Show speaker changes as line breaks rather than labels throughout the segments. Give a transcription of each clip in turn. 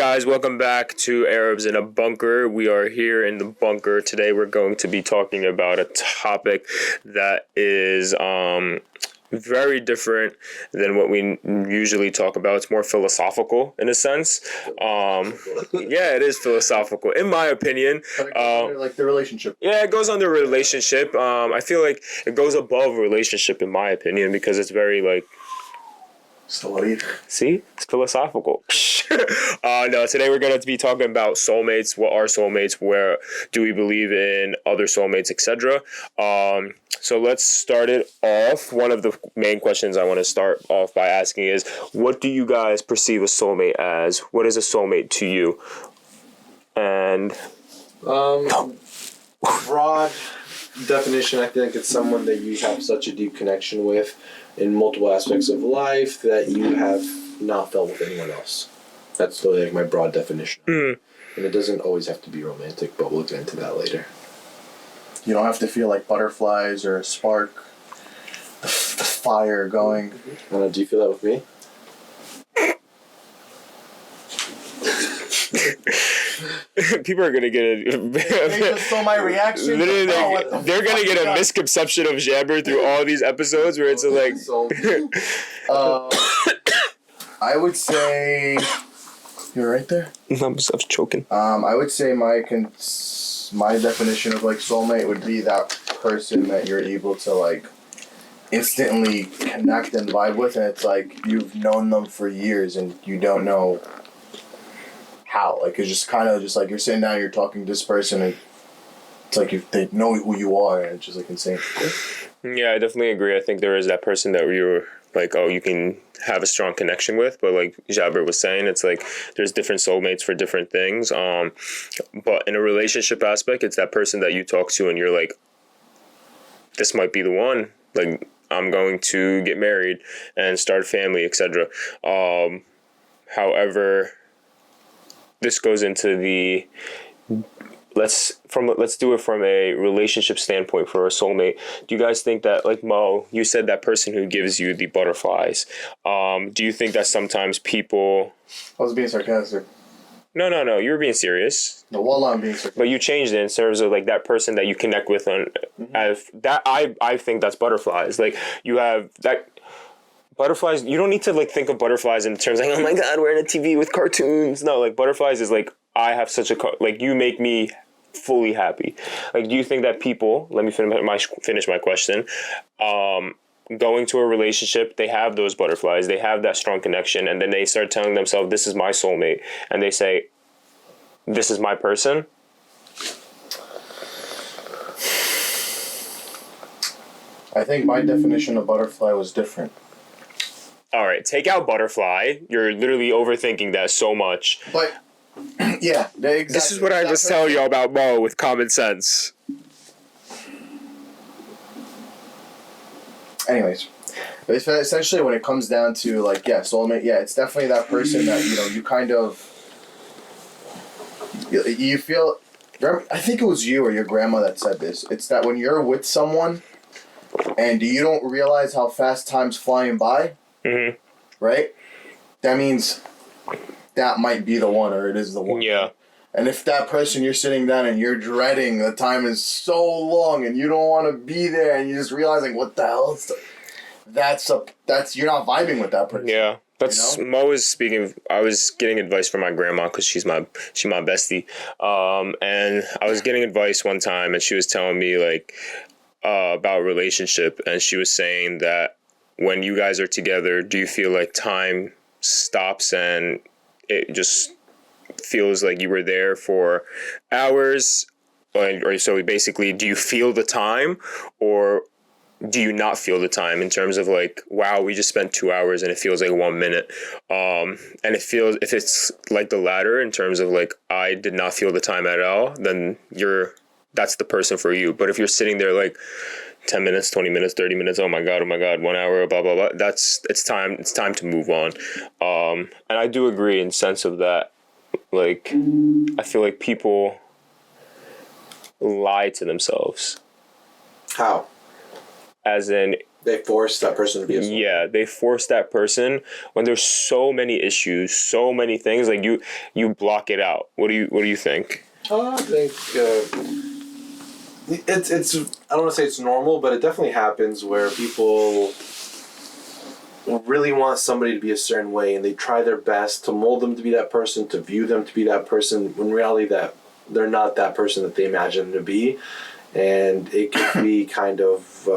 guys, welcome back to Arabs in a Bunker. We are here in the bunker. Today we're going to be talking about a topic that is very different than what we usually talk about. It's more philosophical in a sense. Yeah, it is philosophical in my opinion.
Like the relationship.
Yeah, it goes under relationship. I feel like it goes above relationship in my opinion because it's very like.
So what do you
see? It's philosophical. No, today we're going to be talking about soulmates. What are soulmates? Where do we believe in other soulmates, etc.? So let's start it off. One of the main questions I want to start off by asking is, what do you guys perceive a soulmate as? What is a soulmate to you? And
broad definition, I think it's someone that you have such a deep connection with in multiple aspects of life that you have not felt with anyone else. That's like my broad definition. And it doesn't always have to be romantic, but we'll get into that later.
You don't have to feel like butterflies or a spark, the fire going.
Do you feel that with me?
People are gonna get
They just saw my reaction.
They're gonna get a misconception of Jabber through all these episodes where it's like.
I would say you're right there.
I'm choking.
I would say my definition of like soulmate would be that person that you're able to like instantly connect and vibe with, and it's like you've known them for years and you don't know how. Like it's just kind of just like you're sitting down, you're talking to this person, and it's like they know who you are, and it's just like insane.
Yeah, I definitely agree. I think there is that person that you're like, oh, you can have a strong connection with, but like Jabber was saying, it's like there's different soulmates for different things. But in a relationship aspect, it's that person that you talk to and you're like, this might be the one. Like I'm going to get married and start a family, etc. However, this goes into the let's do it from a relationship standpoint for a soulmate. Do you guys think that, like Mo, you said that person who gives you the butterflies, do you think that sometimes people...
I was being sarcastic.
No, you were being serious.
No, wallah, I'm being sarcastic.
But you changed it in terms of like that person that you connect with on that I think that's butterflies. Like you have that butterflies, you don't need to like think of butterflies in terms like, oh my god, we're in a TV with cartoons. No, like butterflies is like, I have such a like you make me fully happy. Like, do you think that people, let me finish my question, going to a relationship, they have those butterflies, they have that strong connection, and then they start telling themselves, this is my soulmate, and they say, this is my person?
I think my definition of butterfly was different.
All right, take out butterfly. You're literally overthinking that so much.
But yeah, exactly.
This is what I was telling you about Mo with common sense.
Anyways, essentially when it comes down to like, yeah, soulmate, yeah, it's definitely that person that, you know, you kind of, you feel, I think it was you or your grandma that said this. It's that when you're with someone and you don't realize how fast time's flying by, right? That means that might be the one, or it is the one.
Yeah.
And if that person you're sitting down and you're dreading, the time is so long and you don't want to be there and you're just realizing what the hell is that's you're not vibing with that person.
Yeah. That's, you know? Mo was speaking, I was getting advice from my grandma because she's my bestie. And I was getting advice one time and she was telling me like about relationship, and she was saying that when you guys are together, do you feel like time stops and it just feels like you were there for hours? Or so basically, do you feel the time, or do you not feel the time in terms of like, wow, we just spent 2 hours and it feels like 1 minute? And it feels, if it's like the latter in terms of like, I did not feel the time at all, then that's the person for you. But if you're sitting there like 10 minutes, 20 minutes, 30 minutes, oh my God, 1 hour, blah, blah, blah, it's time to move on. And I do agree in sense of that. Like, I feel like people lie to themselves.
How?
As in,
They force that person to be a soulmate.
Yeah, they force that person when there's so many issues, so many things. Like you block it out. What do you think?
I think it's I don't want to say it's normal, but it definitely happens where people really want somebody to be a certain way, and they try their best to mold them to be that person, to view them to be that person, when in reality that they're not that person that they imagine them to be, and it can be kind of.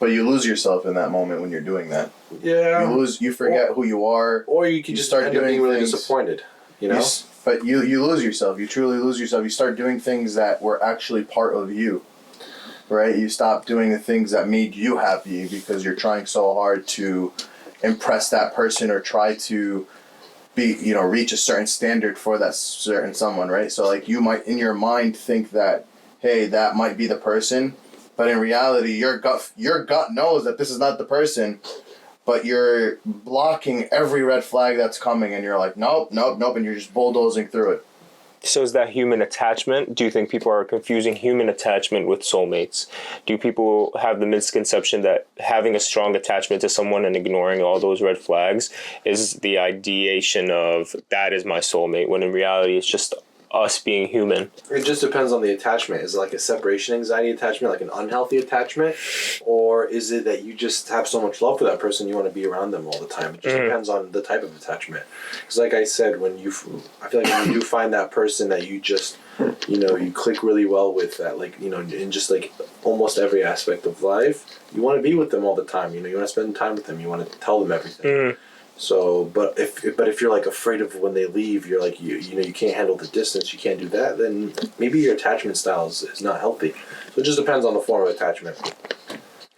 But you lose yourself in that moment when you're doing that.
Yeah.
You forget who you are.
Or you can just start end up being really disappointed. You know.
But you lose yourself. You truly lose yourself. You start doing things that were actually part of you. Right? You stop doing the things that made you happy because you're trying so hard to impress that person or try to reach a certain standard for that certain someone, right? So like you might in your mind think that, hey, that might be the person, but in reality your gut knows that this is not the person, but you're blocking every red flag that's coming and you're like, nope, and you're just bulldozing through it.
So is that human attachment? Do you think people are confusing human attachment with soulmates? Do people have the misconception that having a strong attachment to someone and ignoring all those red flags is the ideation of that is my soulmate, when in reality it's just us being human?
It just depends on the attachment. Is it like a separation anxiety attachment, like an unhealthy attachment? Or is it that you just have so much love for that person you want to be around them all the time? It just depends on the type of attachment. Because like I said, I feel like when you do find that person that you just, you click really well with, that in just like almost every aspect of life, you want to be with them all the time. You want to spend time with them. You want to tell them everything. So, but if you're like afraid of when they leave, you're like you can't handle the distance, you can't do that, then maybe your attachment style is not healthy. So it just depends on the form of attachment.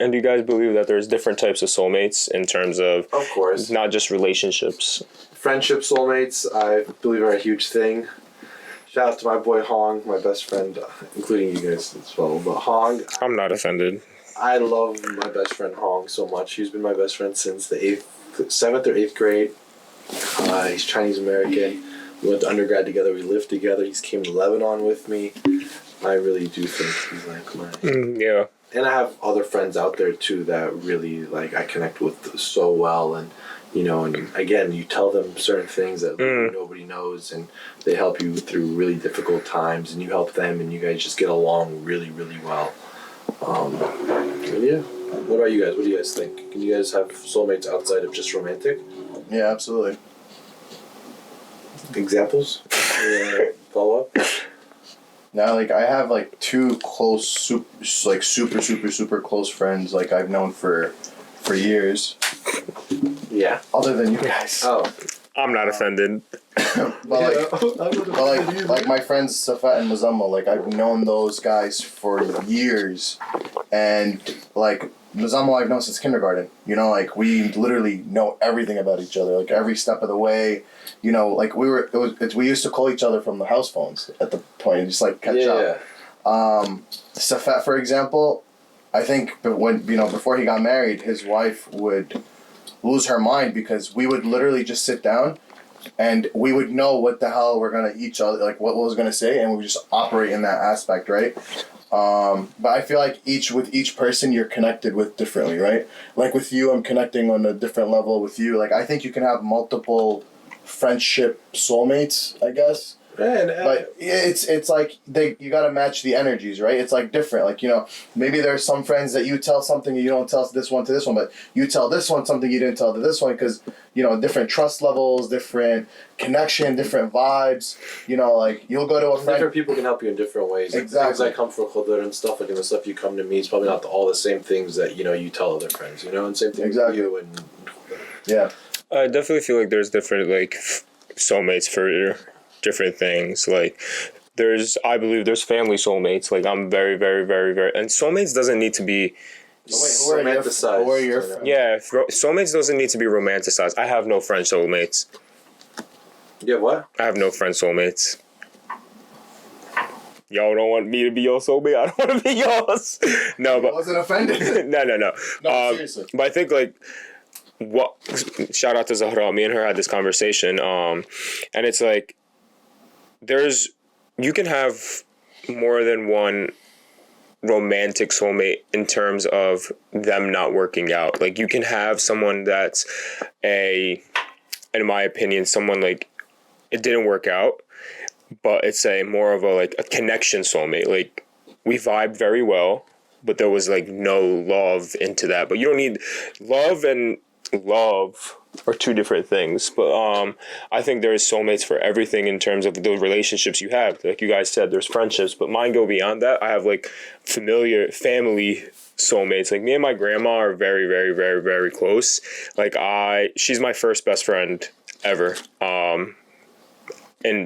And do you guys believe that there's different types of soulmates in terms of
course,
not just relationships?
Friendship soulmates, I believe, are a huge thing. Shout out to my boy Hong, my best friend, including you guys as well. But Hong,
I'm not offended.
I love my best friend Hong so much. He's been my best friend since the 7th or 8th grade. He's Chinese American. We went to undergrad together. We lived together. He's came to Lebanon with me. I really do think he's like my...
Yeah.
And I have other friends out there too that really I connect with so well, and and again, you tell them certain things that nobody knows, and they help you through really difficult times, and you help them, and you guys just get along really, really well. Yeah. What about you guys? What do you guys think? Can you guys have soulmates outside of just romantic?
Yeah, absolutely.
Examples? Follow up?
Now, I have two close, super close friends I've known for years.
Yeah.
Other than you guys.
Oh.
I'm not offended.
But my friends Safat and Muzammil, I've known those guys for years, and Muzammil I've known since kindergarten. We literally know everything about each other, every step of the way. We used to call each other from the house phones at the point and just catch up. Safat, for example, I think before he got married, his wife would lose her mind because we would literally just sit down and we would know what the hell we're gonna each other what was gonna say, and we would just operate in that aspect, right? But I feel like with each person you're connected with differently, right? With you, I'm connecting on a different level with you. I think you can have multiple friendship soulmates, I guess. But it's you gotta match the energies, right? It's different. Maybe there's some friends that you tell something you don't tell this one to this one, but you tell this one something you didn't tell to this one because different trust levels, different connection, different vibes. You'll go to a friend.
Different people can help you in different ways.
Exactly.
Things like come from Khadr and stuff, and the stuff you come to me is probably not all the same things that you tell other friends. And same thing with you and.
Yeah.
I definitely feel like there's different soulmates for different things. I believe there's family soulmates. I'm very, very, very, very, and soulmates doesn't need to be
romanticized.
Yeah, soulmates doesn't need to be romanticized. I have no friend soulmates.
Yeah, what?
I have no friend soulmates. Y'all don't want me to be your soulmate. I don't want to be yours. No, but
I wasn't offended.
No.
No, seriously.
But I think shout out to Zahra. Me and her had this conversation. And it's you can have more than one romantic soulmate in terms of them not working out. Like you can have someone that's in my opinion, someone like it didn't work out, but it's a more of a like a connection soulmate. Like we vibe very well, but there was like no love into that. But you don't need love and love are two different things. But I think there's soulmates for everything in terms of the relationships you have. Like you guys said, there's friendships, but mine go beyond that. I have like family soulmates. Like me and my grandma are very, very, very, very close. Like she's my first best friend ever. And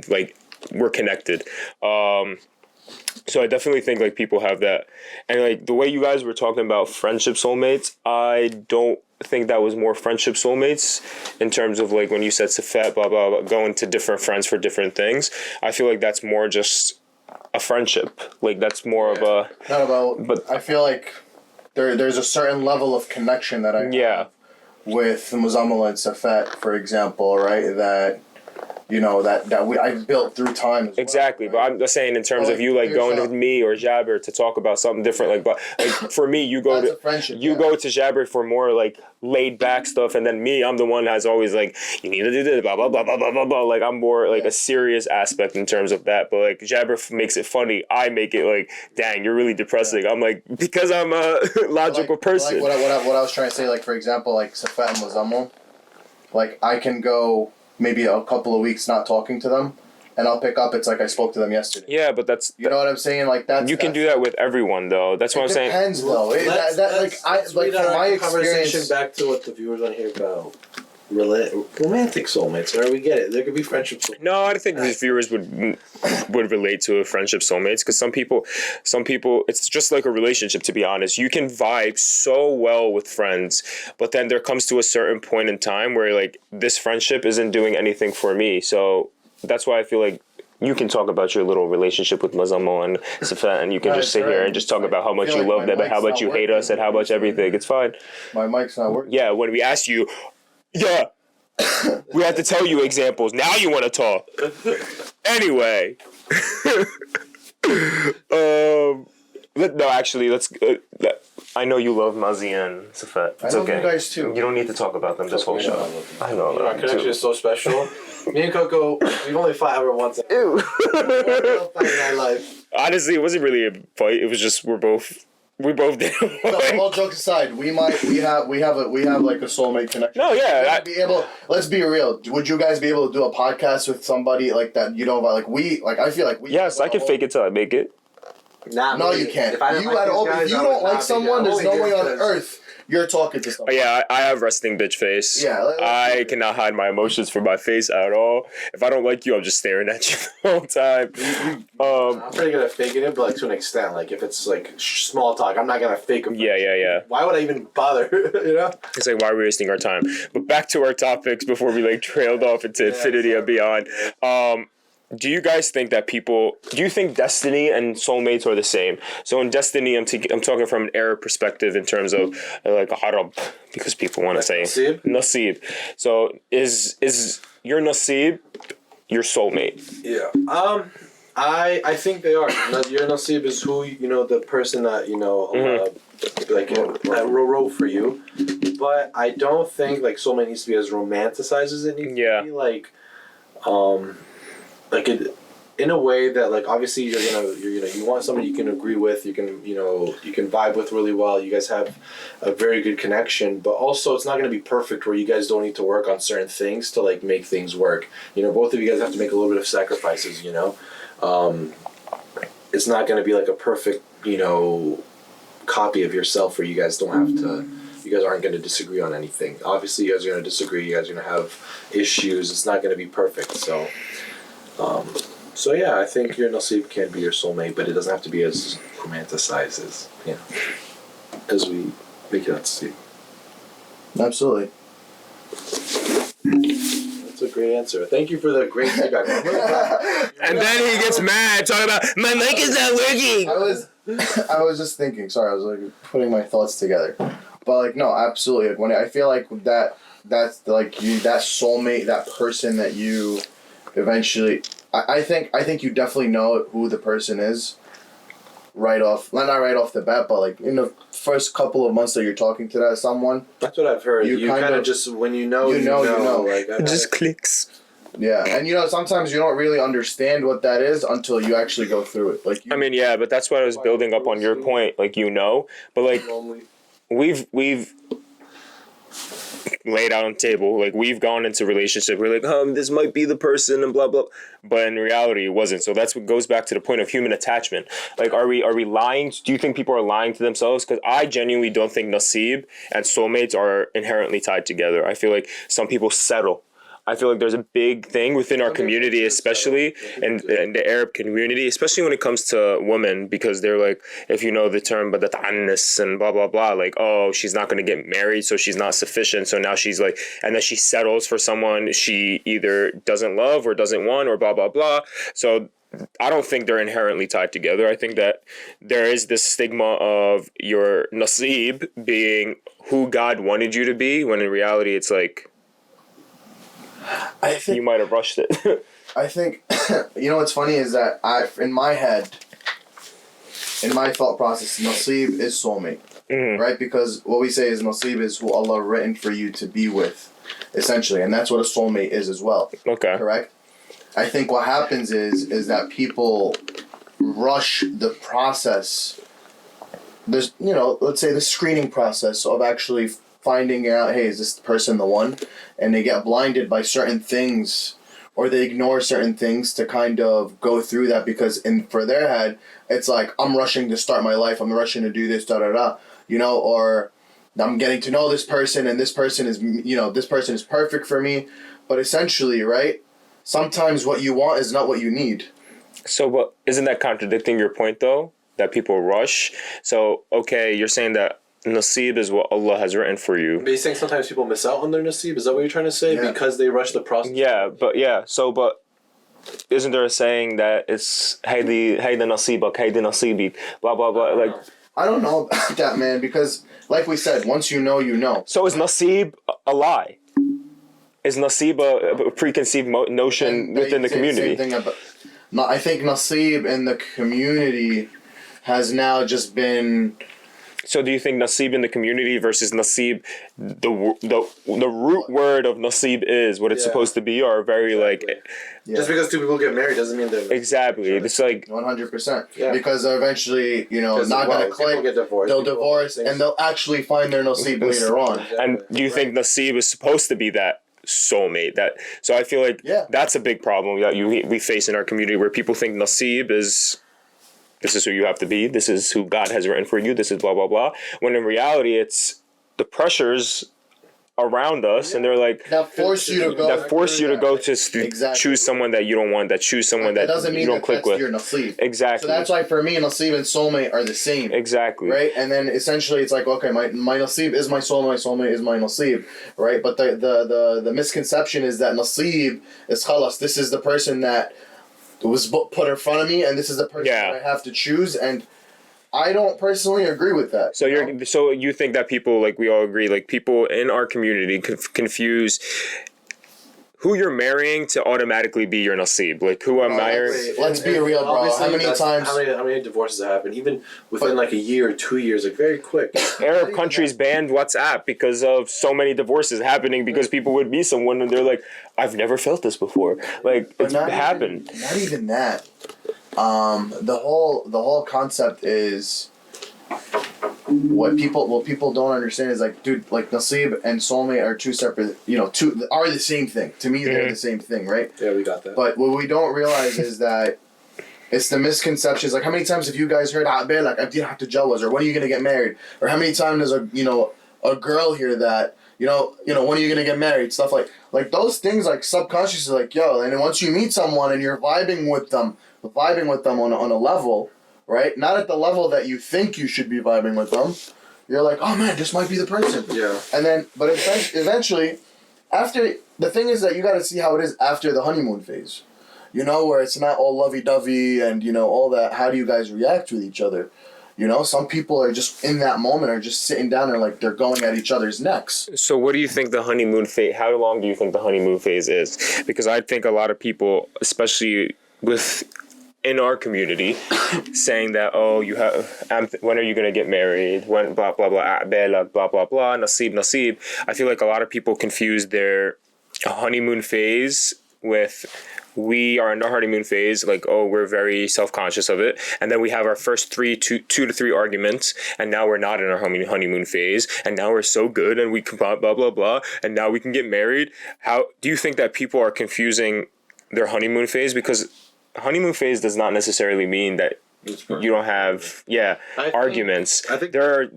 like we're connected. So I definitely think like people have that. And like the way you guys were talking about friendship soulmates, I don't think that was more friendship soulmates in terms of like when you said Safet, blah, blah, blah, going to different friends for different things. I feel like that's more just a friendship. Like that's more of a...
Not about... But I feel like there's a certain level of connection that I have with Muzammil and Safet, for example, right? That... You know, that I've built through time as well.
Exactly, right? But I'm just saying in terms of you like going with me or Jabber to talk about something different. Like, but like for me, you go to go to Jabber for more like laid back stuff, and then me, I'm the one that's always like, you need to do this, blah blah blah blah blah blah blah. Like I'm more like a serious aspect in terms of that. But like Jabber makes it funny, I make it like, dang, you're really depressing. I'm like, because I'm a logical person.
Like what I was trying to say, like for example, like Safet and Muzammil, like I can go maybe a couple of weeks not talking to them, and I'll pick up. It's like I spoke to them yesterday.
Yeah, but that's
you know what I'm saying. Like that.
You can do that with everyone, though. That's what I'm saying.
It depends, though. Let's from my experience,
back to what the viewers want to hear about romantic soulmates. Right? We get it. There could be friendship soulmates.
No, I think these viewers would relate to a friendship soulmates because some people, it's just like a relationship. To be honest, you can vibe so well with friends, but then there comes to a certain point in time where like this friendship isn't doing anything for me. So that's why I feel like you can talk about your little relationship with Muzammil and Safet, and you can just sit here and just talk about how much you love them and how much you hate us and how much everything. It's fine.
My mic's not working.
Yeah, when we asked you, we had to tell you examples. Now you want to talk. Anyway. Let's. I know you love Muzzy and Safet. It's
I love
okay.
you guys too.
You don't need to talk about them this whole show. I know.
Our connection is so special. Me and Coco, we've only fought ever once.
Ew.
We'll fight in our life.
Honestly, it wasn't really a fight. It was just we both did.
No, all jokes aside, we have like a soulmate connection.
No, yeah.
Let's be real. Would you guys be able to do a podcast with somebody like that? You know, like I feel like we.
Yes, I can fake it till I make it.
No, you can't. If you don't like someone, there's no way on earth you're talking to someone.
Yeah, I have resting bitch face.
Yeah,
I cannot hide my emotions from my face at all. If I don't like you, I'm just staring at you the whole time.
I'm pretty good at faking it, but like to an extent. Like if it's like small talk, I'm not gonna fake it.
Yeah.
Why would I even bother? You know?
It's like, why are we wasting our time? But back to our topics before we like trailed off into infinity and beyond. Do you guys think that do you think destiny and soulmates are the same? So in destiny, I'm talking from an Arab perspective in terms of like harab, because people want to say NASEEB. So is your NASEEB your soulmate?
Yeah. I think they are. Your NASEEB is who the person that that wrote for you. But I don't think like soulmate needs to be as romanticized as it needs to be. In a way that like obviously you want somebody you can agree with, you can vibe with really well. You guys have a very good connection, but also it's not going to be perfect where you guys don't need to work on certain things to like make things work. Both of you guys have to make a little bit of sacrifices. It's not going to be like a perfect copy of yourself where you guys don't have to. You guys aren't going to disagree on anything. Obviously, you guys are going to disagree. You guys are going to have issues. It's not going to be perfect. So yeah, I think your NASEEB can be your soulmate, but it doesn't have to be as romanticized as we make it out to see.
Absolutely.
That's a great answer. Thank you for the great feedback.
And then he gets mad talking about my mic is not working.
I was just thinking. Sorry, I was like putting my thoughts together. But like no, absolutely. Like, when I feel like that's like you, that soulmate, that person that you eventually. I think you definitely know who the person is right off, not right off the bat, but like in the first couple of months that you're talking to that someone.
That's what I've heard. You kind of just, when you know. Like,
it just clicks.
Yeah, and sometimes you don't really understand what that is until you actually go through it. Like,
Yeah, but that's what I was building up on your point. Like, but like, we've laid out on the table, like we've gone into relationship, we're like, this might be the person and blah blah, but in reality it wasn't. So that's what goes back to the point of human attachment. Like, are we lying? Do you think people are lying to themselves? Because I genuinely don't think NASEEB and soulmates are inherently tied together. I feel like some people settle. I feel like there's a big thing within our community, especially in the Arab community, especially when it comes to women, because they're like, if you know the term, but the ta'annis and blah, blah, blah, like, oh, she's not going to get married, so she's not sufficient. So now she's like, and then she settles for someone she either doesn't love or doesn't want or blah, blah, blah. So I don't think they're inherently tied together. I think that there is this stigma of your NASEEB being who God wanted you to be, when in reality it's like,
I think
you might have rushed it.
I think, what's funny is that in my head, in my thought process, NASEEB is soulmate, right? Because what we say is NASEEB is who Allah written for you to be with, essentially, and that's what a soulmate is as well.
Okay.
Correct? I think what happens is that people rush the process. There's, let's say the screening process of actually finding out, hey, is this person the one? And they get blinded by certain things, or they ignore certain things to kind of go through that, because for their head, it's like, I'm rushing to start my life, I'm rushing to do this, or I'm getting to know this person, and this person is, this person is perfect for me. But essentially, right, sometimes what you want is not what you need.
So, but isn't that contradicting your point, though, that people rush? So, okay, you're saying that NASEEB is what Allah has written for you.
But you think sometimes people miss out on their NASEEB? Is that what you're trying to say? Yeah. Because they rush the process?
But isn't there a saying that it's Haydi nasibak, Haydi nasibi, blah blah blah? Like,
I don't know about that, man, because like we said, once you know, you know.
So is NASEEB a lie? Is NASEEB a preconceived notion within the community?
Same thing I think NASEEB in the community has now just been.
So do you think NASEEB in the community versus NASEEB, the root word of NASEEB is what it's supposed to be, or very
Just because two people get married doesn't mean they're
exactly. It's like
100%. Yeah. Because they're eventually, not gonna click.
Get divorced,
they'll divorce and they'll actually find their NASEEB later on.
Exactly. And do you think NASEEB is supposed to be that soulmate? So I feel like that's a big problem that we face in our community, where people think NASEEB is. This is who you have to be. This is who God has written for you. This is blah, blah, blah. When in reality, it's the pressures around us, and they're like...
That force you to go.
To choose someone that you don't want, that choose someone that you don't click with.
Your NASEEB.
Exactly.
So that's why for me, NASEEB and soulmate are the same.
Exactly.
Right? And then essentially it's like, okay, my NASEEB is my soulmate is my NASEEB. Right? But the misconception is that NASEEB is khalas. This is the person that was put in front of me, and this is the person that I have to choose, and I don't personally agree with that.
So you think that people, like we all agree, like people in our community confuse who you're marrying to automatically be your NASEEB. Like, who I'm marrying.
Let's be real, bro. How
many divorces have happened? Even within like a year or 2 years, like very quick.
Arab countries banned WhatsApp because of so many divorces happening, because people would meet someone and they're like, I've never felt this before. Like, it's happened.
Not even that. The whole concept is what people don't understand is like, dude, like NASEEB and soulmate are two separate, are the same thing. To me, they're the same thing, right?
Yeah, we got that.
But what we don't realize is that it's the misconceptions. Like, how many times have you guys heard, like, I have to jawaz, or when are you gonna get married? Or how many times does a girl hear that, when are you gonna get married? Stuff like those things, like subconsciously, like, yo, and then once you meet someone and you're vibing with them on a level, right? Not at the level that you think you should be vibing with them. You're like, oh man, this might be the person.
Yeah.
And then, but eventually, after, the thing is that you gotta see how it is after the honeymoon phase. Where it's not all lovey-dovey and, all that. How do you guys react with each other? Some people are just, in that moment, are just sitting down and like they're going at each other's necks.
So what do you think the honeymoon phase, how long do you think the honeymoon phase is? Because I think a lot of people, especially with in our community saying that, oh, you have, when are you going to get married? When, blah, blah, blah, blah, blah, blah, blah, NASEEB, NASEEB. I feel like a lot of people confuse their honeymoon phase with, we are in our honeymoon phase, like, oh, we're very self-conscious of it, and then we have our first two to three arguments, and now we're not in our honeymoon phase, and now we're so good, and we can blah, blah, blah, blah, and now we can get married. How do you think that people are confusing their honeymoon phase? Because honeymoon phase does not necessarily mean that you don't have arguments. I think there are,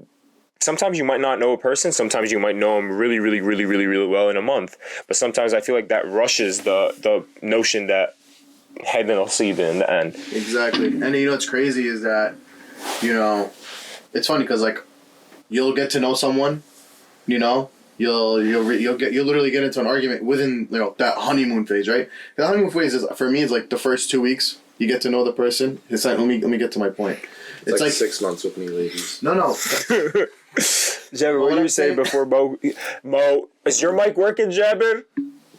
sometimes you might not know a person, sometimes you might know them really, really, really, really, really well in a month, but sometimes I feel like that rushes the notion that head and NASEEB in the end.
Exactly. And you know what's crazy is that, you know, it's funny because like you'll get to know someone, you know, you'll literally get into an argument within, you know, that honeymoon phase, right? The honeymoon phase is, for me, it's like the first 2 weeks you get to know the person. It's like, let me get to my point.
It's like 6 months with me, ladies.
No.
Jabber, what did you say before Mo? Mo, is your mic working, Jabber?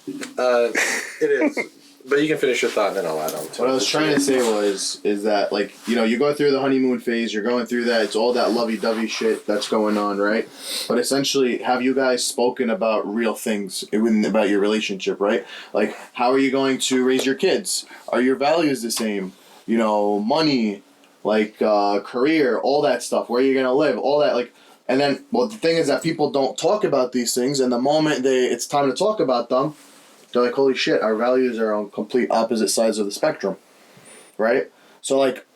It is. But you can finish your thought and then I'll add on to it.
What I was trying to say is that, like, you know, you go through the honeymoon phase, you're going through that, it's all that lovey-dovey shit that's going on, right? But essentially, have you guys spoken about real things about your relationship, right? Like, how are you going to raise your kids? Are your values the same? You know, money, like, career, all that stuff, where you're going to live, all that, like, and then, well, the thing is that people don't talk about these things, and the moment it's time to talk about them, they're like, holy shit, our values are on complete opposite sides of the spectrum, right? So, like,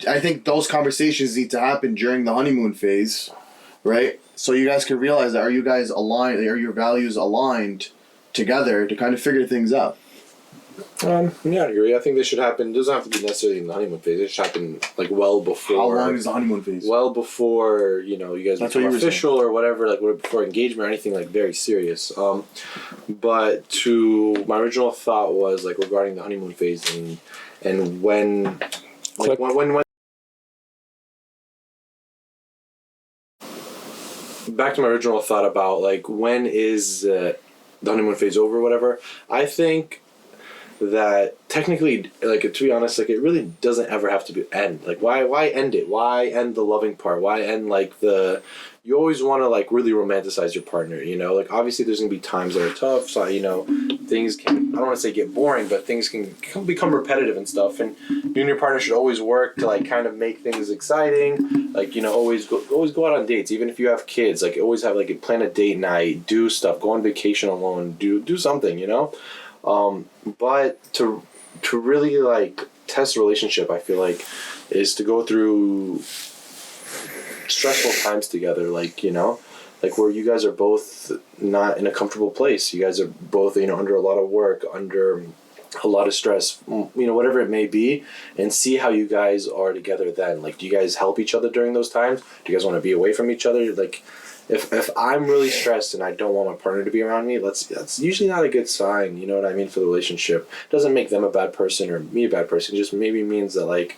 I think those conversations need to happen during the honeymoon phase, right? So you guys can realize that, are you guys aligned, are your values aligned together to kind of figure things out?
Yeah, I agree. I think this should happen. It doesn't have to be necessarily in the honeymoon phase. It should happen like well before.
How long is the honeymoon phase?
Well before, you know, you guys become official or whatever, like before engagement or anything like very serious. But to my original thought was like regarding the honeymoon phase and when back to my original thought about like when is the honeymoon phase over or whatever. I think that technically, like, to be honest, like, it really doesn't ever have to be end. Like, why end it? Why end the loving part? Why end, like, you always want to, like, really romanticize your partner, you know? Like, obviously there's going to be times that are tough, so, you know, things can, I don't want to say get boring, but things can become repetitive and stuff, and you and your partner should always work to, like, kind of make things exciting, like, you know, always go out on dates, even if you have kids, like, always have, like, plan a date night, do stuff, go on vacation alone, do something, you know? But to really like test a relationship, I feel like, is to go through stressful times together, like, you know, like where you guys are both not in a comfortable place. You guys are both, you know, under a lot of work, under a lot of stress, you know, whatever it may be, and see how you guys are together then. Like, do you guys help each other during those times? Do you guys want to be away from each other? Like, if I'm really stressed and I don't want my partner to be around me, that's usually not a good sign, you know what I mean, for the relationship. It doesn't make them a bad person or me a bad person. It just maybe means that, like,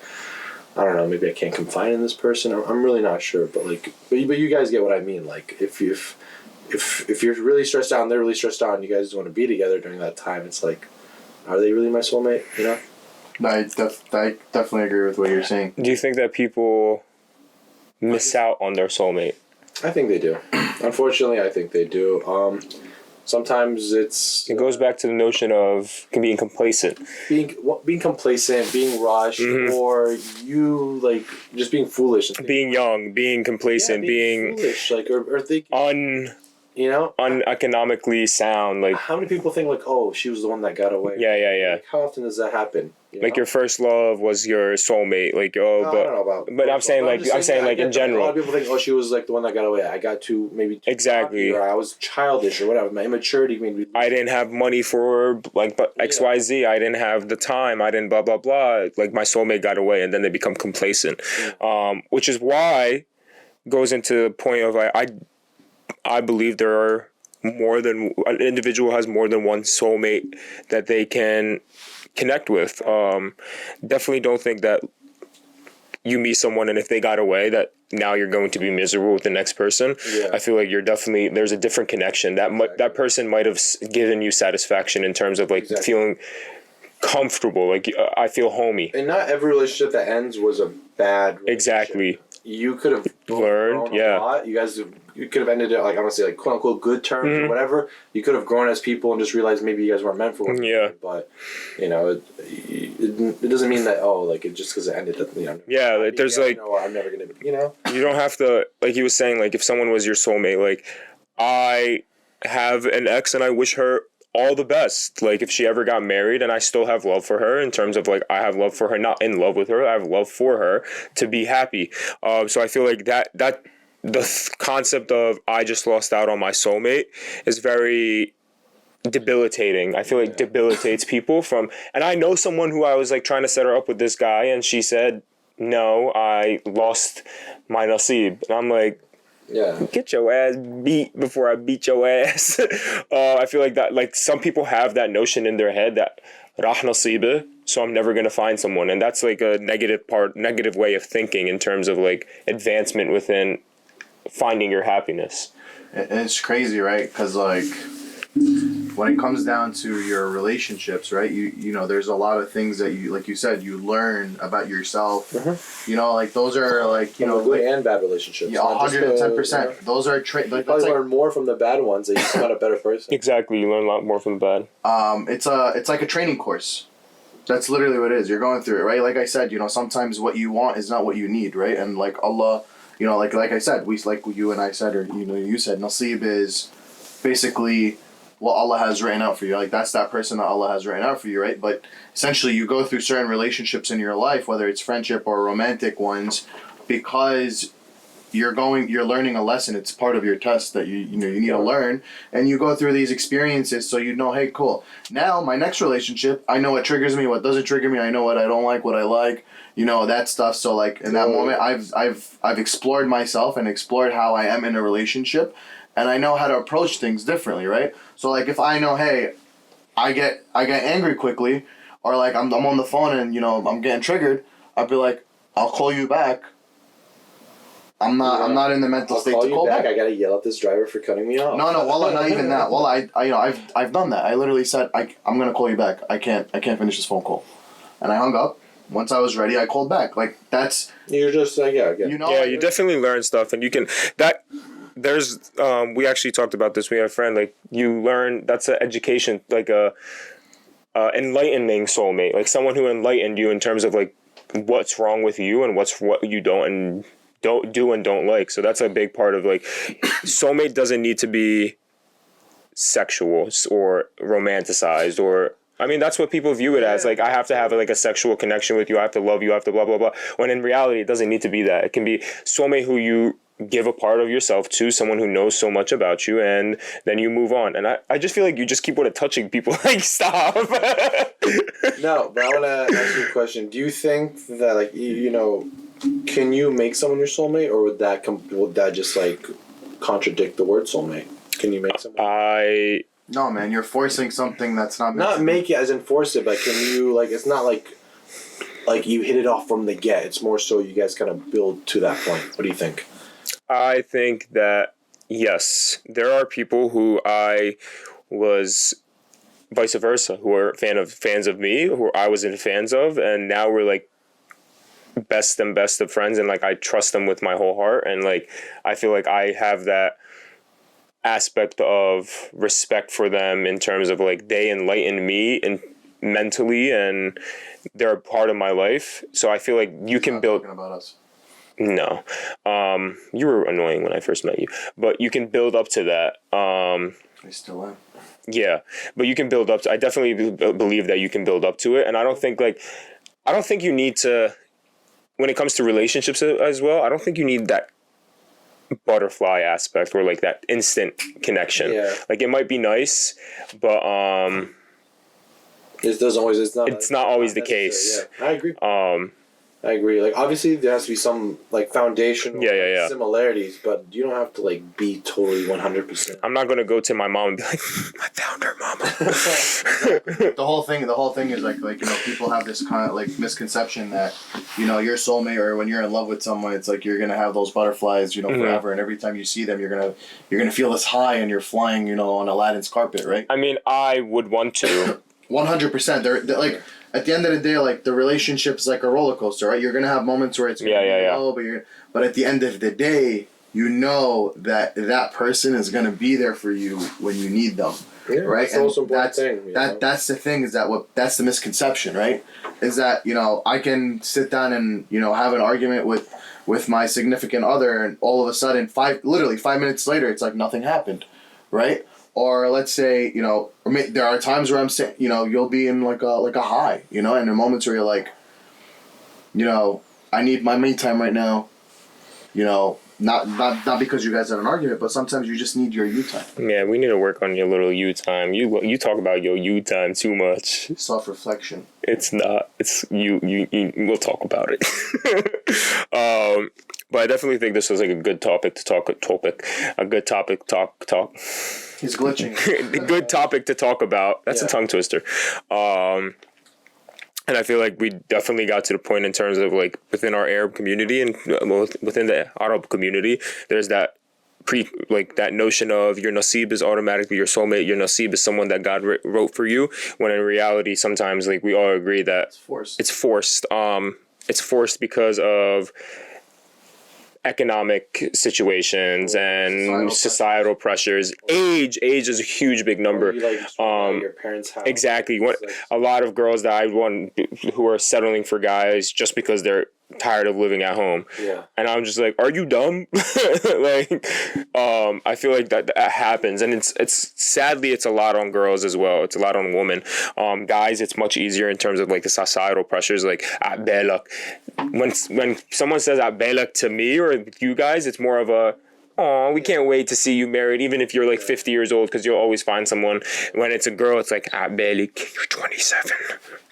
I don't know, maybe I can't confide in this person. I'm really not sure, but like, but you guys get what I mean. Like, if you're really stressed out and they're really stressed out and you guys want to be together during that time, it's like, are they really my soulmate, you know?
I definitely agree with what you're saying.
Do you think that people miss out on their soulmate?
I think they do. Unfortunately, I think they do. Sometimes it
goes back to the notion of being complacent.
Being complacent, being rushed, or you, like, just being foolish.
Being young, being complacent, being
foolish, like, or thinking... You know,
uneconomically sound. Like,
how many people think like, oh, she was the one that got away?
Yeah.
Like, how often does that happen?
Like, your first love was your soulmate. Like, oh,
I don't know about.
But I'm saying like in general.
A lot of people think, oh, she was like the one that got away. I got too
exactly.
Or I was childish or whatever. My immaturity made me.
I didn't have money for like XYZ. I didn't have the time. I didn't blah blah blah. Like, my soulmate got away, and then they become complacent. Which is why goes into the point of like I believe there are an individual has more than one soulmate that they can connect with. Definitely don't think that you meet someone and if they got away that now you're going to be miserable with the next person. Yeah. I feel like there's a different connection. That person might have given you satisfaction in terms of like feeling comfortable. Like I feel homey.
And not every relationship that ends was a bad relationship.
Exactly.
You could have
Learned,
grown a lot. You could have ended it, like, I want to say, like, quote unquote good terms or whatever. You could have grown as people and just realized maybe you guys weren't meant for one another.
Yeah.
But, you know, it doesn't mean that, it just because it ended, you know.
Yeah, like, there's like,
I'm never gonna, you know.
you don't have to, like he was saying, like if someone was your soulmate, like I have an ex and I wish her all the best. Like if she ever got married, and I still have love for her in terms of like I have love for her, not in love with her, I have love for her to be happy. So I feel like that the concept of I just lost out on my soulmate is very debilitating. I feel like debilitates people from, and I know someone who I was like trying to set her up with this guy, and she said, no, I lost my NASEEB. And I'm like,
Yeah.
get your ass beat before I beat your ass. I feel like that, like some people have that notion in their head that rah NASEEB, so I'm never gonna find someone, and that's like a negative way of thinking in terms of like advancement within finding your happiness.
It's crazy, right? Because like when it comes down to your relationships, right? You know, there's a lot of things that you, like you said, you learn about yourself. You know, like those are like, you know,
good
like,
and bad relationships.
yeah, 110%. Those are like,
You
that's
probably
like,
learn more from the bad ones that you become a better person.
Exactly, you learn a lot more from the bad.
it's like a training course. That's literally what it is. You're going through it, right? Like I said, you know, sometimes what you want is not what you need, right? And like Allah, you know, like I said, like you and I said, or you know, you said, NASEEB is basically what Allah has written out for you. Like that's that person that Allah has written out for you, right? But essentially, you go through certain relationships in your life, whether it's friendship or romantic ones, because you're learning a lesson. It's part of your test that you need to learn, and you go through these experiences so you know, hey, cool. Now my next relationship, I know what triggers me, what doesn't trigger me. I know what I don't like, what I like, you know, that stuff. So like in that moment, I've explored myself and explored how I am in a relationship, and I know how to approach things differently, right? So like if I know, hey, I get angry quickly, or like I'm on the phone and you know I'm getting triggered, I'll be like, I'll call you back. I'm not in the mental state to call back.
I gotta yell at this driver for cutting me off.
No, Wallah, not even that. Wallah, I've done that. I literally said I'm gonna call you back. I can't finish this phone call, and I hung up. Once I was ready, I called back. Like that's
you're just like
you know.
Yeah, you definitely learn stuff, and you can that. There's we actually talked about this. We had a friend, like you learn, that's an education, like a enlightening soulmate, like someone who enlightened you in terms of like what's wrong with you and what you don't do and don't like. So that's a big part of like soulmate doesn't need to be sexual or romanticized, or I mean that's what people view it as. Like I have to have like a sexual connection with you, I have to love you, I have to blah blah blah. When in reality it doesn't need to be that. It can be soulmate who you give a part of yourself to, someone who knows so much about you, and then you move on. And I just feel like you just keep on touching people. Like stop.
No, but I want to ask you a question. Do you think that like you know, can you make someone your soulmate, or would that just like contradict the word soulmate? Can you make someone?
No, man, you're forcing something that's not
Make it as enforce it, but can you like? It's not like you hit it off from the get. It's more so you guys kind of build to that point. What do you think?
I think that, yes, there are people who I was vice versa, who are fans of me, who I wasn't fans of, and now we're like best of friends, and like I trust them with my whole heart, and like I feel like I have that aspect of respect for them in terms of like they enlighten me and mentally, and they're a part of my life. So I feel like you can build.
Talking about us.
No, you were annoying when I first met you, but you can build up to that.
I still am.
Yeah, but you can build up to. I definitely believe that you can build up to it, and I don't think you need to. When it comes to relationships as well, I don't think you need that butterfly aspect or like that instant connection.
Yeah.
Like it might be nice, but
It doesn't always.
it's not always the case.
Yeah, I agree. I agree. Like obviously there has to be some like foundational similarities, but you don't have to like be totally 100%.
I'm not gonna go to my mom and be like, I found her, mama.
The whole thing is like you know, people have this kind of like misconception that you know your soulmate, or when you're in love with someone, it's like you're gonna have those butterflies, you know, forever, and every time you see them, you're gonna feel this high and you're flying, you know, on Aladdin's carpet, right?
I mean, I would want to.
100%. They're like at the end of the day, like the relationship's like a roller coaster, right? You're gonna have moments where it's gonna be low, but at the end of the day, you know that that person is gonna be there for you when you need them, right?
That's the most important thing.
That's the thing, is that's the misconception, right? Is that, you know, I can sit down and, you know, have an argument with my significant other, and all of a sudden, literally 5 minutes later, it's like nothing happened, right? Or let's say, you know, there are times where I'm saying, you know, you'll be in like a high, you know, and there are moments where you're like, you know, I need my me time right now, you know, not because you guys had an argument, but sometimes you just need your you time.
Yeah, we need to work on your little you time. You talk about your you time too much.
Self-reflection.
It's not. It's you. We'll talk about it. But I definitely think this was like a good topic to talk. A good topic talk.
He's glitching.
A good topic to talk about. That's a tongue twister. And I feel like we definitely got to the point in terms of like within our Arab community and within the Arab community, there's that that notion of your NASEEB is automatically your soulmate. Your NASEEB is someone that God wrote for you. When in reality, sometimes like we all agree that it's forced. It's forced because of economic situations and societal pressures. Age is a huge big number.
Your parents' house.
Exactly. A lot of girls that I want who are settling for guys just because they're tired of living at home.
Yeah.
And I'm just like, are you dumb? I feel like that happens, and it's sadly it's a lot on girls as well. It's a lot on women. Guys, it's much easier in terms of like the societal pressures. Like when someone says "Abelak" to me or you guys, it's more of a, oh, we can't wait to see you married, even if you're like 50 years old, because you'll always find someone. When it's a girl, it's like, Belik, you're 27.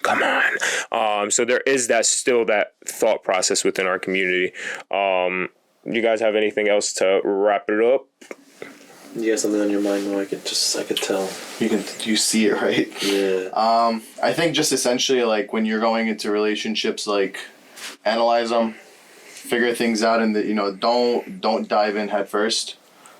Come on. So there is still that thought process within our community. You guys have anything else to wrap it up?
You got something on your mind? No, I could tell.
You see it, right?
Yeah.
I think just essentially like when you're going into relationships, like analyze them, figure things out, and you know, don't dive in head first.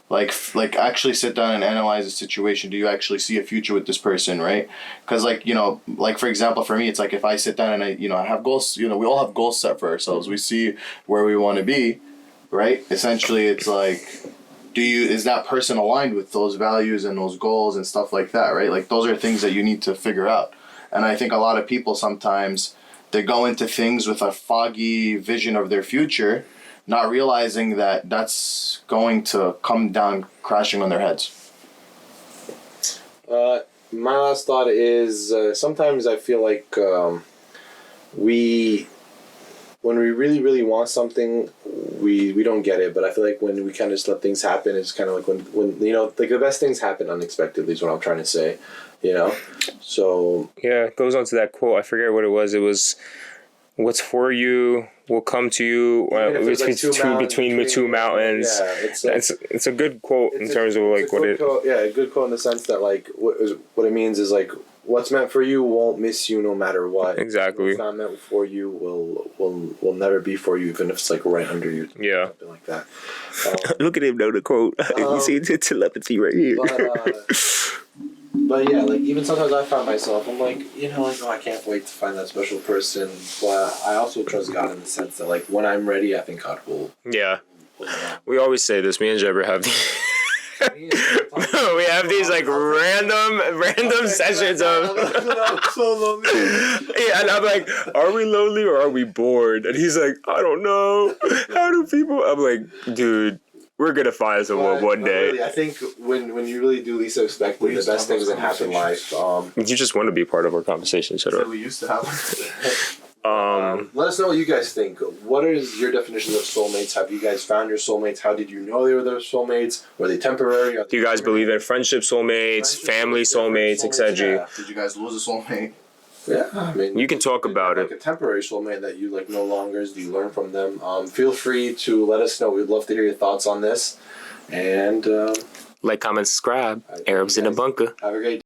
Like actually sit down and analyze the situation. Do you actually see a future with this person, right? Because like, you know, like for example, for me, it's like if I sit down and I have goals, you know, we all have goals set for ourselves. We see where we want to be, right? Essentially, it's like, is that person aligned with those values and those goals and stuff like that, right? Like those are things that you need to figure out. And I think a lot of people sometimes, they go into things with a foggy vision of their future, not realizing that that's going to come down crashing on their heads.
My last thought is sometimes I feel like when we really, really want something, we don't get it. But I feel like when we kind of just let things happen, it's kind of like when you know, like the best things happen unexpectedly is what I'm trying to say, you know? So... Yeah,
it goes on to that quote. I forget what it was. It was, what's for you will come to you between two mountains. Yeah, it's a good quote in terms of like what it...
a good quote in the sense that like what it means is like, what's meant for you won't miss you no matter what.
Exactly.
What's not meant for you will never be for you, even if it's like right under you.
Yeah.
Something like that.
Look at him know the quote. You see the telepathy right here.
But yeah, like even sometimes I find myself, I'm like, you know, like, oh, I can't wait to find that special person. But I also trust God in the sense that like when I'm ready, I think God will. Yeah.
We always say this. Me and Jebber have we have these like random sessions of I'm so lonely. Yeah, and I'm like, are we lonely or are we bored? And he's like, I don't know. How do people? I'm like, dude, we're gonna find someone one day.
Really, I think when you really do least expect the best things that happen in life.
You just want to be part of our conversation. Shut up.
We used to have.
Let us know what you guys think. What is your definition of soulmates? Have you guys found your soulmates? How did you know they were their soulmates? Were they temporary?
Do you guys believe in friendship soulmates, family soulmates, etc.?
Yeah. Did you guys lose a soulmate?
Yeah, I mean,
you can talk about it.
Like a temporary soulmate that you like no longer. Do you learn from them? Feel free to let us know. We'd love to hear your thoughts on this. And
like, comment, subscribe. Arabs in a bunker.
Have a great day.